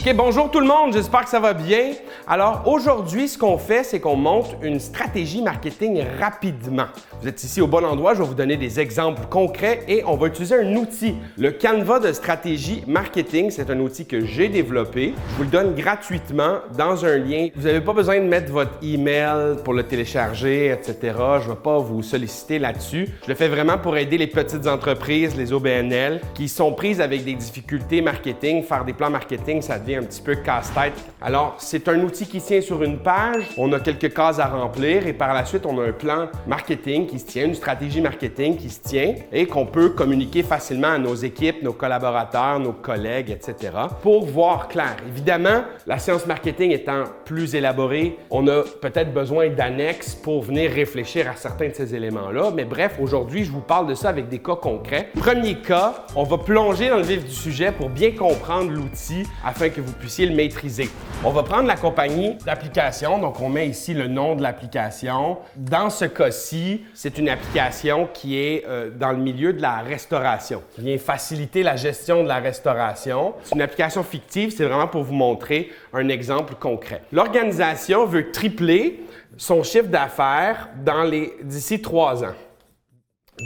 OK, bonjour tout le monde, j'espère que ça va bien. Alors aujourd'hui, ce qu'on fait, c'est qu'on monte une stratégie marketing rapidement. Vous êtes ici au bon endroit, je vais vous donner des exemples concrets et on va utiliser un outil. Le Canva de stratégie marketing, c'est un outil que j'ai développé. Je vous le donne gratuitement dans un lien. Vous n'avez pas besoin de mettre votre email pour le télécharger, etc. Je ne vais pas vous solliciter là-dessus. Je le fais vraiment pour aider les petites entreprises, les OBNL, qui sont prises avec des difficultés marketing. Faire des plans marketing, ça devient un petit peu casse-tête. Alors, c'est un outil qui tient sur une page. On a quelques cases à remplir et par la suite, on a un plan marketing qui se tient, une stratégie marketing qui se tient et qu'on peut communiquer facilement à nos équipes, nos collaborateurs, nos collègues, etc. pour voir clair. Évidemment, la séance marketing étant plus élaborée, on a peut-être besoin d'annexes pour venir réfléchir à certains de ces éléments-là. Mais bref, aujourd'hui, je vous parle de ça avec des cas concrets. Premier cas, on va plonger dans le vif du sujet pour bien comprendre l'outil afin que vous puissiez le maîtriser. On va prendre la compagnie d'application, donc on met ici le nom de l'application. Dans ce cas-ci, c'est une application qui est dans le milieu de la restauration, qui vient faciliter la gestion de la restauration. C'est une application fictive, c'est vraiment pour vous montrer un exemple concret. L'organisation veut tripler son chiffre d'affaires d'ici 3 ans.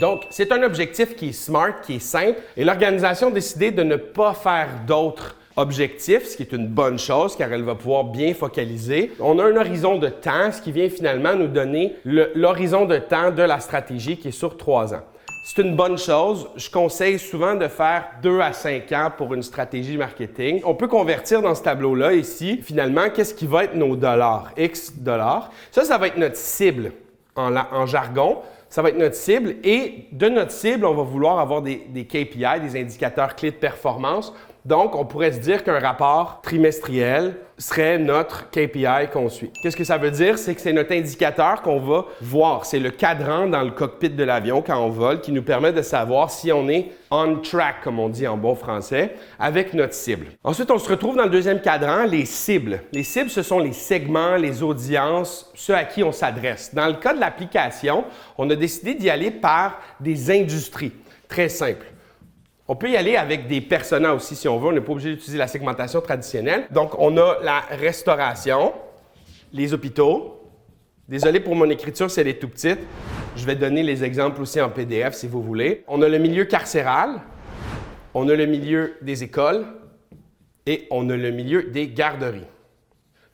Donc, c'est un objectif qui est smart, qui est simple, et l'organisation a décidé de ne pas faire d'autres objectifs, ce qui est une bonne chose car elle va pouvoir bien focaliser. On a un horizon de temps, ce qui vient finalement nous donner l'horizon de temps de la stratégie qui est sur 3 ans. C'est une bonne chose. Je conseille souvent de faire 2 à 5 ans pour une stratégie marketing. On peut convertir dans ce tableau-là ici, finalement, qu'est-ce qui va être nos dollars, X dollars. Ça va être notre cible en jargon. Ça va être notre cible et de notre cible, on va vouloir avoir des KPI, des indicateurs clés de performance. Donc, on pourrait se dire qu'un rapport trimestriel serait notre KPI qu'on suit. Qu'est-ce que ça veut dire? C'est que c'est notre indicateur qu'on va voir. C'est le cadran dans le cockpit de l'avion quand on vole qui nous permet de savoir si on est on track, comme on dit en bon français, avec notre cible. Ensuite, on se retrouve dans le deuxième cadran, les cibles. Les cibles, ce sont les segments, les audiences, ceux à qui on s'adresse. Dans le cas de l'application, on a décidé d'y aller par des industries. Très simple. On peut y aller avec des personas aussi si on veut, on n'est pas obligé d'utiliser la segmentation traditionnelle. Donc, on a la restauration, les hôpitaux. Désolé pour mon écriture, c'est les tout petites. Je vais donner les exemples aussi en PDF si vous voulez. On a le milieu carcéral, on a le milieu des écoles et on a le milieu des garderies.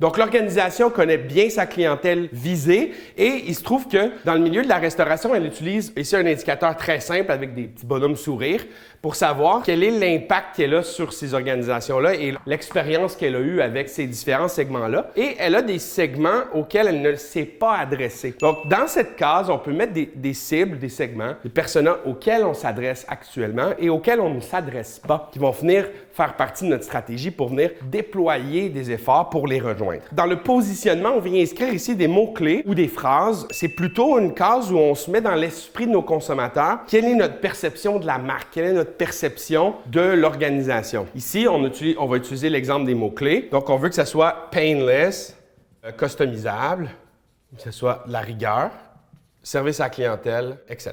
Donc, l'organisation connaît bien sa clientèle visée et il se trouve que dans le milieu de la restauration, elle utilise ici un indicateur très simple avec des petits bonhommes sourires pour savoir quel est l'impact qu'elle a sur ces organisations-là et l'expérience qu'elle a eue avec ces différents segments-là. Et elle a des segments auxquels elle ne s'est pas adressée. Donc, dans cette case, on peut mettre des cibles, des segments, des personas auxquels on s'adresse actuellement et auxquels on ne s'adresse pas, qui vont venir faire partie de notre stratégie pour venir déployer des efforts pour les rejoindre. Dans le positionnement, on vient inscrire ici des mots-clés ou des phrases. C'est plutôt une case où on se met dans l'esprit de nos consommateurs. Quelle est notre perception de la marque? Quelle est notre perception de l'organisation? Ici, on va utiliser l'exemple des mots-clés. Donc, on veut que ça soit painless, customisable, que ce soit la rigueur, service à la clientèle, etc.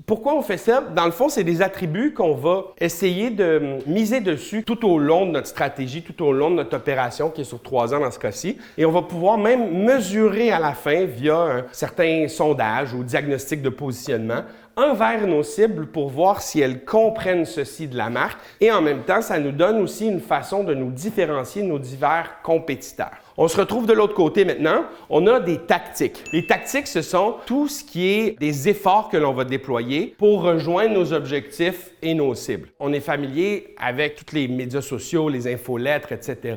Pourquoi on fait ça? Dans le fond, c'est des attributs qu'on va essayer de miser dessus tout au long de notre stratégie, tout au long de notre opération qui est sur 3 ans dans ce cas-ci. Et on va pouvoir même mesurer à la fin via un certain sondage ou diagnostic de positionnement envers nos cibles pour voir si elles comprennent ceci de la marque. Et en même temps, ça nous donne aussi une façon de nous différencier de nos divers compétiteurs. On se retrouve de l'autre côté maintenant. On a des tactiques. Les tactiques, ce sont tout ce qui est des efforts que l'on va déployer pour rejoindre nos objectifs et nos cibles. On est familier avec tous les médias sociaux, les infolettres, etc.,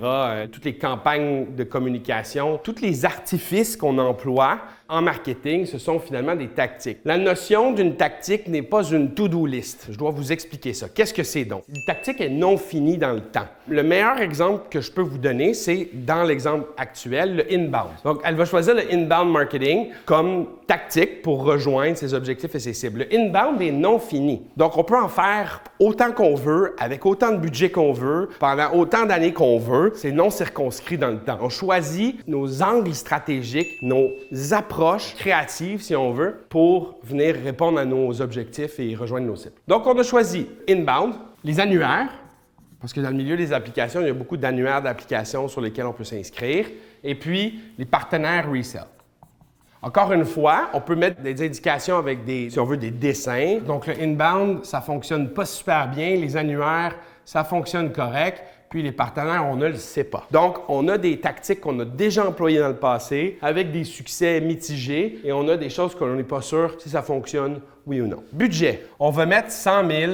toutes les campagnes de communication, tous les artifices qu'on emploie en marketing, ce sont finalement des tactiques. La notion d'une tactique n'est pas une to-do list. Je dois vous expliquer ça. Qu'est-ce que c'est donc? Une tactique est non finie dans le temps. Le meilleur exemple que je peux vous donner, c'est dans l'exemple actuel, le inbound. Donc, elle va choisir le inbound marketing comme tactique pour rejoindre ses objectifs et ses cibles. Le inbound est non fini. Donc, on peut en faire autant qu'on veut, avec autant de budget qu'on veut, pendant autant d'années qu'on veut. C'est non circonscrit dans le temps. On choisit nos angles stratégiques, nos approches créatives, si on veut, pour venir répondre à nos objectifs et rejoindre nos cibles. Donc, on a choisi inbound, les annuaires, parce que dans le milieu des applications, il y a beaucoup d'annuaires d'applications sur lesquels on peut s'inscrire. Et puis, les partenaires resell. Encore une fois, on peut mettre des indications avec si on veut, des dessins. Donc, le inbound, ça ne fonctionne pas super bien. Les annuaires, ça fonctionne correct. Puis les partenaires, on ne le sait pas. Donc, on a des tactiques qu'on a déjà employées dans le passé avec des succès mitigés et on a des choses qu'on n'est pas sûr si ça fonctionne, oui ou non. Budget. On va mettre 100 000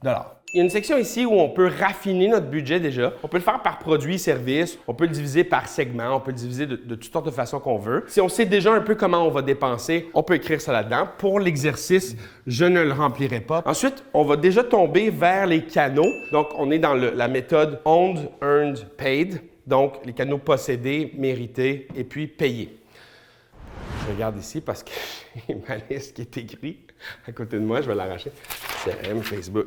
$. Il y a une section ici où on peut raffiner notre budget déjà. On peut le faire par produit, service, on peut le diviser par segment, on peut le diviser de toutes sortes de façons qu'on veut. Si on sait déjà un peu comment on va dépenser, on peut écrire ça là-dedans. Pour l'exercice, je ne le remplirai pas. Ensuite, on va déjà tomber vers les canaux. Donc, on est dans la méthode Owned, Earned, Paid. Donc, les canaux possédés, mérités et puis payés. Je regarde ici parce que j'ai ma liste qui est écrite à côté de moi. Je vais l'arracher. CRM, Facebook.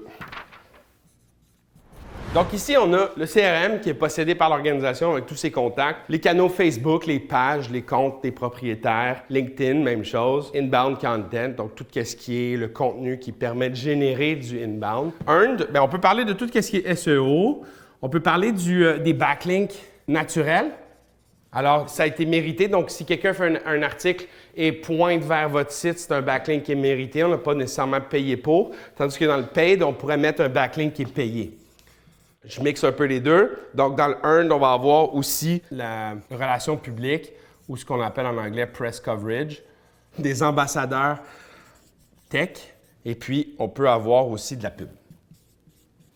Donc ici, on a le CRM qui est possédé par l'organisation avec tous ses contacts, les canaux Facebook, les pages, les comptes des propriétaires, LinkedIn, même chose, inbound content, donc tout ce qui est le contenu qui permet de générer du inbound. Earned, bien, on peut parler de tout ce qui est SEO, on peut parler des backlinks naturels. Alors, ça a été mérité, donc si quelqu'un fait un article et pointe vers votre site, c'est un backlink qui est mérité, on n'a pas nécessairement payé pour, tandis que dans le paid, on pourrait mettre un backlink qui est payé. Je mixe un peu les deux. Donc, dans le Earned, on va avoir aussi la relation publique ou ce qu'on appelle en anglais press coverage, des ambassadeurs tech, et puis on peut avoir aussi de la pub.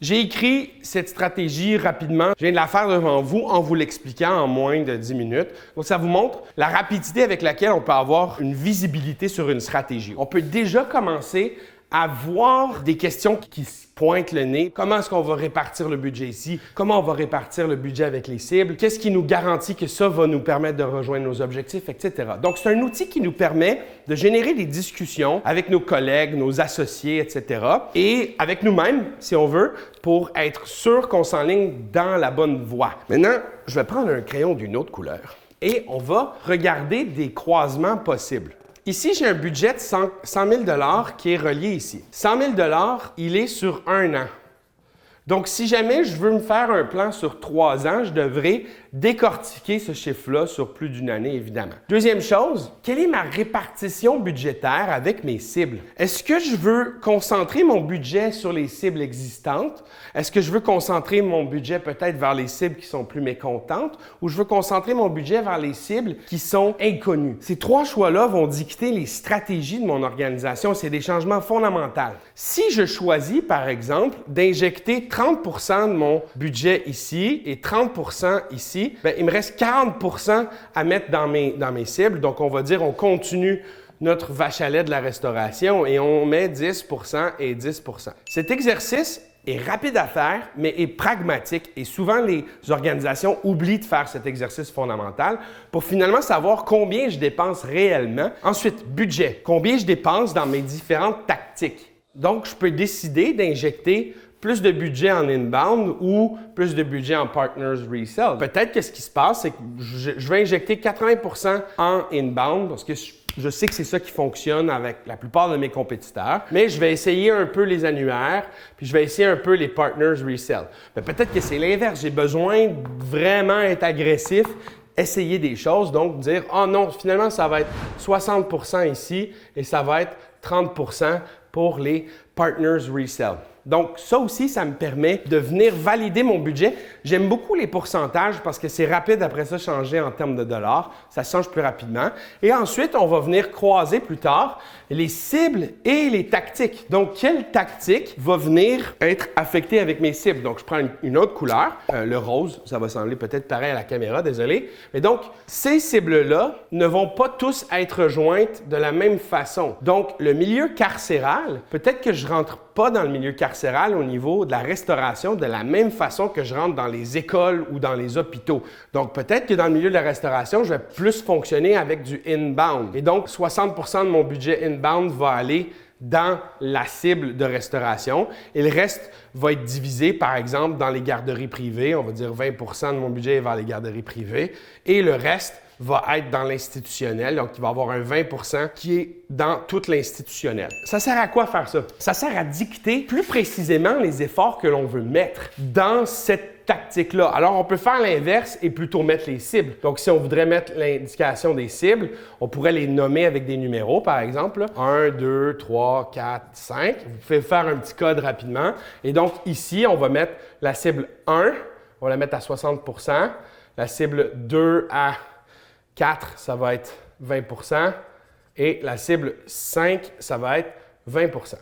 J'ai écrit cette stratégie rapidement. Je viens de la faire devant vous en vous l'expliquant en moins de 10 minutes. Donc, ça vous montre la rapidité avec laquelle on peut avoir une visibilité sur une stratégie. On peut déjà commencer à voir des questions qui pointent le nez. Comment est-ce qu'on va répartir le budget ici? Comment on va répartir le budget avec les cibles? Qu'est-ce qui nous garantit que ça va nous permettre de rejoindre nos objectifs, etc. Donc, c'est un outil qui nous permet de générer des discussions avec nos collègues, nos associés, etc. et avec nous-mêmes, si on veut, pour être sûr qu'on s'enligne dans la bonne voie. Maintenant, je vais prendre un crayon d'une autre couleur et on va regarder des croisements possibles. Ici, j'ai un budget de 100 000 $ qui est relié ici. 100 000 $, il est sur 1 an. Donc, si jamais je veux me faire un plan sur 3 ans, je devrais décortiquer ce chiffre-là sur plus d'une année, évidemment. Deuxième chose, quelle est ma répartition budgétaire avec mes cibles? Est-ce que je veux concentrer mon budget sur les cibles existantes? Est-ce que je veux concentrer mon budget peut-être vers les cibles qui sont plus mécontentes? Ou je veux concentrer mon budget vers les cibles qui sont inconnues? Ces 3 choix-là vont dicter les stratégies de mon organisation. C'est des changements fondamentaux. Si je choisis, par exemple, d'injecter 30 % de mon budget ici et 30 % ici, bien, il me reste 40 % à mettre dans mes cibles. Donc, on va dire on continue notre vache à lait de la restauration et on met 10 % et 10 %. Cet exercice est rapide à faire, mais est pragmatique. Et souvent, les organisations oublient de faire cet exercice fondamental pour finalement savoir combien je dépense réellement. Ensuite, budget. Combien je dépense dans mes différentes tactiques. Donc, je peux décider d'injecter plus de budget en inbound ou plus de budget en partners resell. Peut-être que ce qui se passe, c'est que je vais injecter 80 % en inbound parce que je sais que c'est ça qui fonctionne avec la plupart de mes compétiteurs, mais je vais essayer un peu les annuaires, puis je vais essayer un peu les partners resell. Mais peut-être que c'est l'inverse. J'ai besoin de vraiment être agressif, essayer des choses, donc dire « Ah non, finalement, ça va être 60 % ici et ça va être 30 % pour les partners resell ». Donc, ça aussi, ça me permet de venir valider mon budget. J'aime beaucoup les pourcentages parce que c'est rapide après ça changer en termes de dollars. Ça change plus rapidement. Et ensuite, on va venir croiser plus tard les cibles et les tactiques. Donc, quelle tactique va venir être affectée avec mes cibles? Donc, je prends une autre couleur, le rose. Ça va sembler peut-être pareil à la caméra, désolé. Mais donc, ces cibles-là ne vont pas tous être jointes de la même façon. Donc, le milieu carcéral, peut-être que je rentre pas dans le milieu carcéral au niveau de la restauration de la même façon que je rentre dans les écoles ou dans les hôpitaux. Donc, peut-être que dans le milieu de la restauration, je vais plus fonctionner avec du inbound. Et donc, 60 % de mon budget inbound va aller dans la cible de restauration et le reste va être divisé, par exemple, dans les garderies privées. On va dire 20 % de mon budget est vers les garderies privées et le reste va être dans l'institutionnel, donc il va y avoir un 20 qui est dans tout l'institutionnel. Ça sert à quoi faire ça? Ça sert à dicter plus précisément les efforts que l'on veut mettre dans cette tactique-là. Alors, on peut faire l'inverse et plutôt mettre les cibles. Donc, si on voudrait mettre l'indication des cibles, on pourrait les nommer avec des numéros, par exemple. 1, 2, 3, 4, 5. Vous pouvez faire un petit code rapidement. Et donc, ici, on va mettre la cible 1, on va la mettre à 60 %. La cible 2 à 4, ça va être 20 % et la cible 5, ça va être 20 %.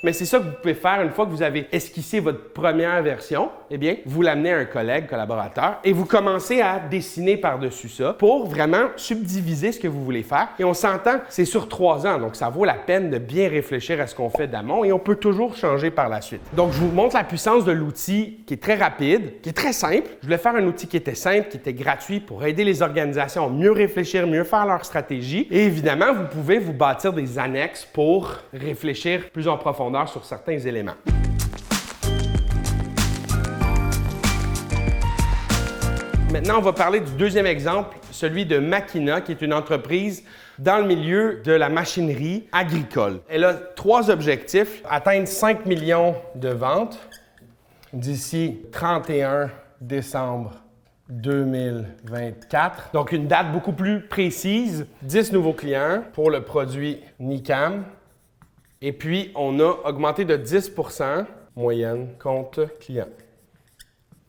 Mais c'est ça que vous pouvez faire une fois que vous avez esquissé votre première version. Eh bien, vous l'amenez à un collègue, collaborateur, et vous commencez à dessiner par-dessus ça pour vraiment subdiviser ce que vous voulez faire. Et on s'entend, c'est sur 3 ans, donc ça vaut la peine de bien réfléchir à ce qu'on fait d'amont et on peut toujours changer par la suite. Donc, je vous montre la puissance de l'outil qui est très rapide, qui est très simple. Je voulais faire un outil qui était simple, qui était gratuit pour aider les organisations à mieux réfléchir, mieux faire leur stratégie. Et évidemment, vous pouvez vous bâtir des annexes pour réfléchir plus en profondeur sur certains éléments. Maintenant, on va parler du deuxième exemple, celui de Makina, qui est une entreprise dans le milieu de la machinerie agricole. Elle a 3 objectifs: atteindre 5 millions de ventes d'ici 31 décembre 2024. Donc, une date beaucoup plus précise, 10 nouveaux clients pour le produit Nicam. Et puis, on a augmenté de 10 % moyenne compte client.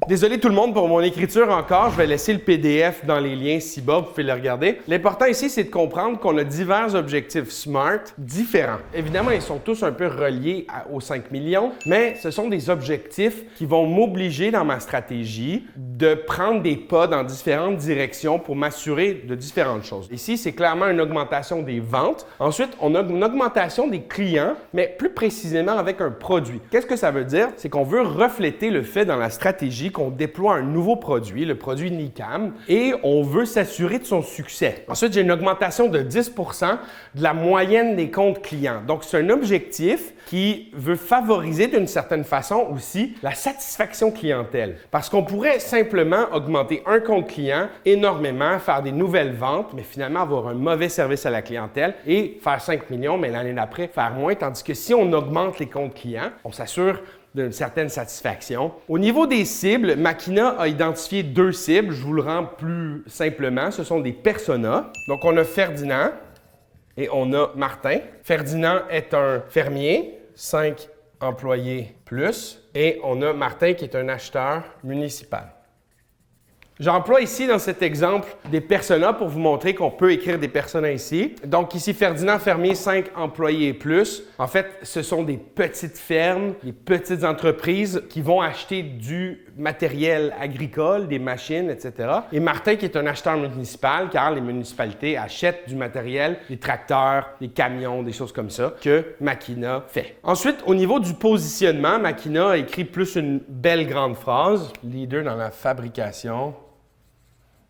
Désolé tout le monde pour mon écriture encore, je vais laisser le PDF dans les liens ci-bas, vous pouvez le regarder. L'important ici, c'est de comprendre qu'on a divers objectifs SMART différents. Évidemment, ils sont tous un peu reliés aux 5 millions, mais ce sont des objectifs qui vont m'obliger dans ma stratégie de prendre des pas dans différentes directions pour m'assurer de différentes choses. Ici, c'est clairement une augmentation des ventes. Ensuite, on a une augmentation des clients, mais plus précisément avec un produit. Qu'est-ce que ça veut dire? C'est qu'on veut refléter le fait dans la stratégie qu'on déploie un nouveau produit, le produit Nicam, et on veut s'assurer de son succès. Ensuite, j'ai une augmentation de 10 % de la moyenne des comptes clients. Donc, c'est un objectif qui veut favoriser d'une certaine façon aussi la satisfaction clientèle. Parce qu'on pourrait simplement augmenter un compte client énormément, faire des nouvelles ventes, mais finalement avoir un mauvais service à la clientèle et faire 5 millions, mais l'année d'après, faire moins. Tandis que si on augmente les comptes clients, on s'assure d'une certaine satisfaction. Au niveau des cibles, Makina a identifié 2 cibles. Je vous le rends plus simplement. Ce sont des personas. Donc, on a Ferdinand et on a Martin. Ferdinand est un fermier, 5 employés plus. Et on a Martin qui est un acheteur municipal. J'emploie ici, dans cet exemple, des personas pour vous montrer qu'on peut écrire des personas ici. Donc ici, Ferdinand Fermier, 5 employés et plus. En fait, ce sont des petites fermes, des petites entreprises qui vont acheter du matériel agricole, des machines, etc. Et Martin, qui est un acheteur municipal, car les municipalités achètent du matériel, des tracteurs, des camions, des choses comme ça, que Makina fait. Ensuite, au niveau du positionnement, Makina a écrit plus une belle grande phrase, leader dans la fabrication.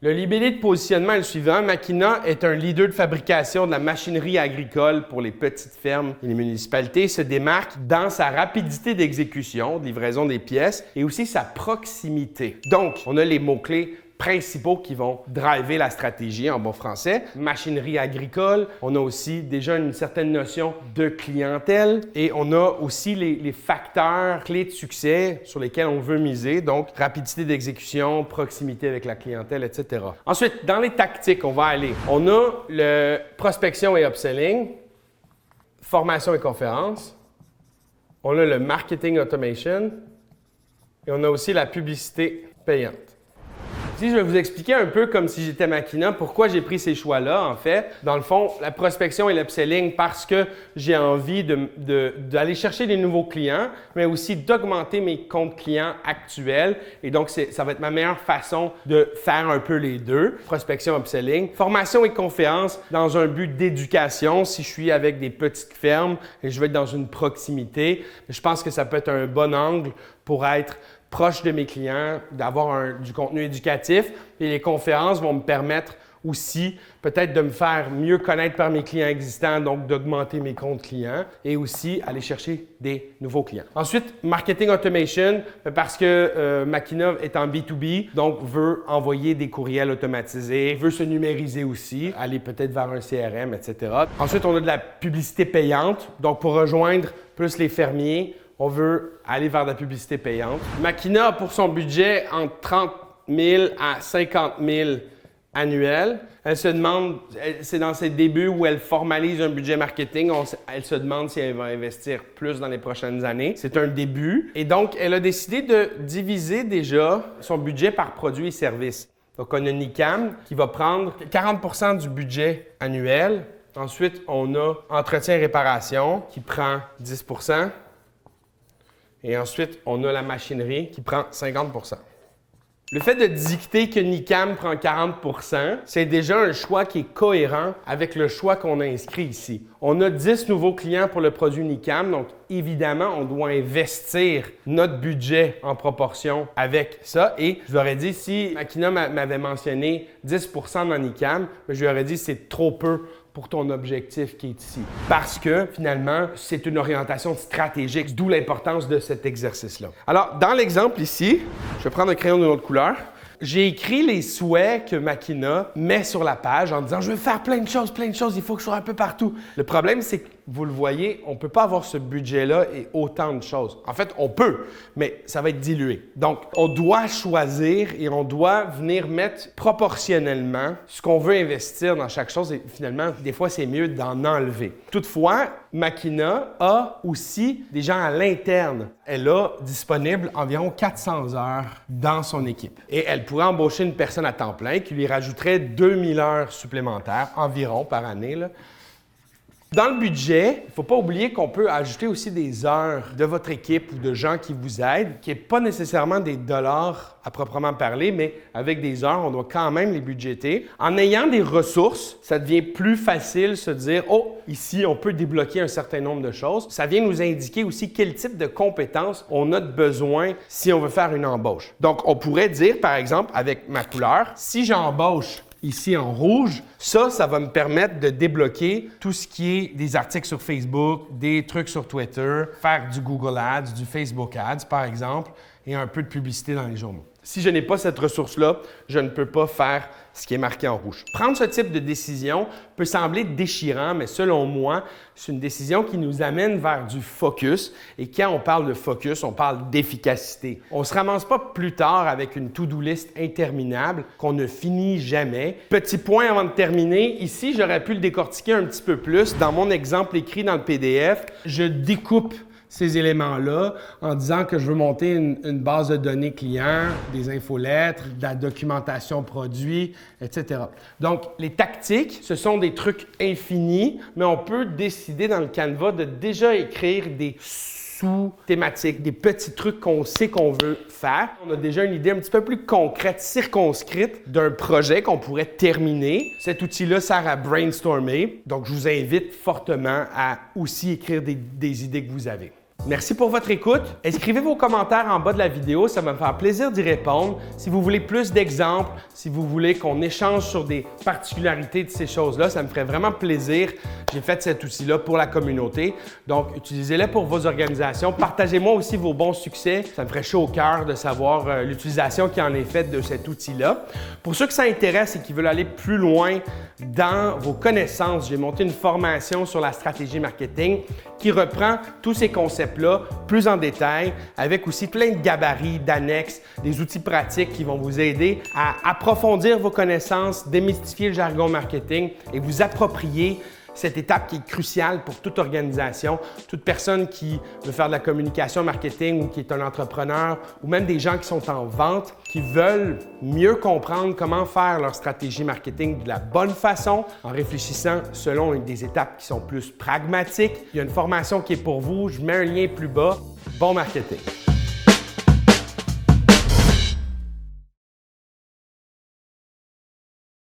Le libellé de positionnement est le suivant. Makina est un leader de fabrication de la machinerie agricole pour les petites fermes et les municipalités. Il se démarque dans sa rapidité d'exécution, de livraison des pièces et aussi sa proximité. Donc, on a les mots-clés principaux qui vont driver la stratégie en bon français. Machinerie agricole, on a aussi déjà une certaine notion de clientèle et on a aussi les facteurs clés de succès sur lesquels on veut miser, donc rapidité d'exécution, proximité avec la clientèle, etc. Ensuite, dans les tactiques, on va aller. On a le prospection et upselling, formation et conférence, on a le marketing automation et on a aussi la publicité payante. Ici, je vais vous expliquer un peu comme si j'étais Makina, pourquoi j'ai pris ces choix-là, en fait. Dans le fond, la prospection et l'upselling parce que j'ai envie d'aller chercher des nouveaux clients, mais aussi d'augmenter mes comptes clients actuels. Et donc, ça va être ma meilleure façon de faire un peu les deux, prospection, upselling. Formation et conférence dans un but d'éducation. Si je suis avec des petites fermes et je vais être dans une proximité, je pense que ça peut être un bon angle pour être proche de mes clients, d'avoir du contenu éducatif. Et les conférences vont me permettre aussi peut-être de me faire mieux connaître par mes clients existants, donc d'augmenter mes comptes clients et aussi aller chercher des nouveaux clients. Ensuite, marketing automation, parce que Makina est en B2B, donc veut envoyer des courriels automatisés, veut se numériser aussi, aller peut-être vers un CRM, etc. Ensuite, on a de la publicité payante, donc pour rejoindre plus les fermiers, on veut aller vers de la publicité payante. Makina a pour son budget entre 30 000 à 50 000 annuel. Elle se demande, c'est dans ses débuts où elle formalise un budget marketing, elle se demande si elle va investir plus dans les prochaines années. C'est un début. Et donc, elle a décidé de diviser déjà son budget par produits et services. Donc, on a Nicam qui va prendre 40 du budget annuel. Ensuite, on a entretien et réparation qui prend 10 et ensuite, on a la machinerie qui prend 50 Le fait de dicter que Nicam prend 40 c'est déjà un choix qui est cohérent avec le choix qu'on a inscrit ici. On a 10 nouveaux clients pour le produit Nicam, donc évidemment, on doit investir notre budget en proportion avec ça. Et je leur ai dit, si Makina m'avait mentionné 10 dans Nicam, je lui aurais dit c'est trop peu pour ton objectif qui est ici. Parce que finalement, c'est une orientation stratégique, d'où l'importance de cet exercice-là. Alors, dans l'exemple ici, je vais prendre un crayon d'une autre couleur. J'ai écrit les souhaits que Makina met sur la page en disant « Je veux faire plein de choses, il faut que je sois un peu partout. » Le problème, c'est que, vous le voyez, on ne peut pas avoir ce budget-là et autant de choses. En fait, on peut, mais ça va être dilué. Donc, on doit choisir et on doit venir mettre proportionnellement ce qu'on veut investir dans chaque chose et finalement, des fois, c'est mieux d'en enlever. Toutefois, Makina a aussi des gens à l'interne. Elle a disponible environ 400 heures dans son équipe. Et elle pourrait embaucher une personne à temps plein qui lui rajouterait 2000 heures supplémentaires environ par année, là. Dans le budget, il ne faut pas oublier qu'on peut ajouter aussi des heures de votre équipe ou de gens qui vous aident, qui n'est pas nécessairement des dollars à proprement parler, mais avec des heures, on doit quand même les budgéter. En ayant des ressources, ça devient plus facile de se dire « Oh, ici, on peut débloquer un certain nombre de choses. » Ça vient nous indiquer aussi quel type de compétences on a besoin si on veut faire une embauche. Donc, on pourrait dire, par exemple, avec ma couleur, si j'embauche ici en rouge, ça va me permettre de débloquer tout ce qui est des articles sur Facebook, des trucs sur Twitter, faire du Google Ads, du Facebook Ads, par exemple, et un peu de publicité dans les journaux. Si je n'ai pas cette ressource-là, je ne peux pas faire ce qui est marqué en rouge. Prendre ce type de décision peut sembler déchirant, mais selon moi, c'est une décision qui nous amène vers du focus. Et quand on parle de focus, on parle d'efficacité. On ne se ramasse pas plus tard avec une to-do list interminable qu'on ne finit jamais. Petit point avant de terminer, ici, j'aurais pu le décortiquer un petit peu plus. Dans mon exemple écrit dans le PDF, je découpe ces éléments-là en disant que je veux monter une base de données clients, des infolettres, de la documentation produit, etc. Donc, les tactiques, ce sont des trucs infinis, mais on peut décider dans le Canva de déjà écrire des sous-thématiques, des petits trucs qu'on sait qu'on veut faire. On a déjà une idée un petit peu plus concrète, circonscrite d'un projet qu'on pourrait terminer. Cet outil-là sert à brainstormer, donc je vous invite fortement à aussi écrire des idées que vous avez. Merci pour votre écoute. Inscrivez vos commentaires en bas de la vidéo, ça va me faire plaisir d'y répondre. Si vous voulez plus d'exemples, si vous voulez qu'on échange sur des particularités de ces choses-là, ça me ferait vraiment plaisir. J'ai fait cet outil-là pour la communauté, donc utilisez-le pour vos organisations. Partagez-moi aussi vos bons succès, ça me ferait chaud au cœur de savoir l'utilisation qui en est faite de cet outil-là. Pour ceux que ça intéresse et qui veulent aller plus loin dans vos connaissances, j'ai monté une formation sur la stratégie marketing qui reprend tous ces concepts-là plus en détail, avec aussi plein de gabarits, d'annexes, des outils pratiques qui vont vous aider à approfondir vos connaissances, démystifier le jargon marketing et vous approprier cette étape qui est cruciale pour toute organisation, toute personne qui veut faire de la communication marketing ou qui est un entrepreneur ou même des gens qui sont en vente, qui veulent mieux comprendre comment faire leur stratégie marketing de la bonne façon en réfléchissant selon des étapes qui sont plus pragmatiques. Il y a une formation qui est pour vous, je mets un lien plus bas. Bon marketing!